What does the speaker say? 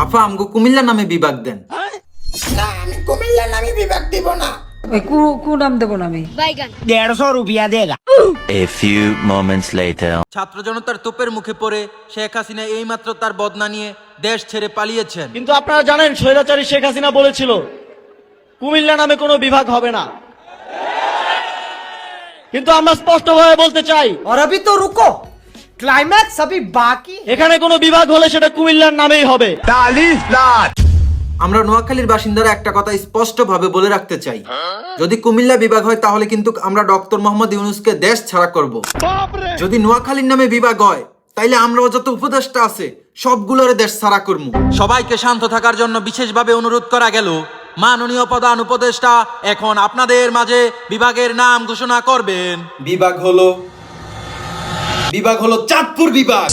আপা আমগো কুমিল্লা নামে বিভাগ দেন। না আমি কুমিল্লা নামে বিভাগ দিব না। ওই কু নাম দেবো না আমি। 150 रुपया देगा। A few moments later. ছাত্র জনতার তোপের মুখে পড়ে শেখ হাসিনা এইমাত্র তার বদনা নিয়ে দেশ ছেড়ে পালিয়েছেন। কিন্তু আপনারা জানেন স্বৈরাচারী শেখ হাসিনা বলেছিল কুমিল্লা নামে কোনো বিভাগ হবে না। কিন্তু আমরা স্পষ্টভাবে বলতে চাই, और अभी तो रुको, क्लाइमैक्स अभी बाकी। এখানে কোনো বিভাগ হলে সেটা কুমিল্লার নামেই হবে। আমরা নোয়াখালীর বাসিন্দারা একটা কথা স্পষ্টভাবে বলে রাখতে চাই, যদি কুমিল্লা বিভাগ হয় তাহলে কিন্তু আমরা ডক্টর মোহাম্মদ ইউনূসকে দেশ ছাড়া করব। যদি নোয়াখালীর নামে বিভাগ হয় তাইলে আমরাও যত উপদেষ্টা আছে সবগুলোরে দেশ ছাড়া করব। সবাইকে শান্ত থাকার জন্য বিশেষভাবে অনুরোধ করা গেল। মাননীয় প্রধান উপদেষ্টা এখন আপনাদের মাঝে বিভাগের নাম ঘোষণা করবেন। বিভাগ হলো চাঁদপুর বিভাগ।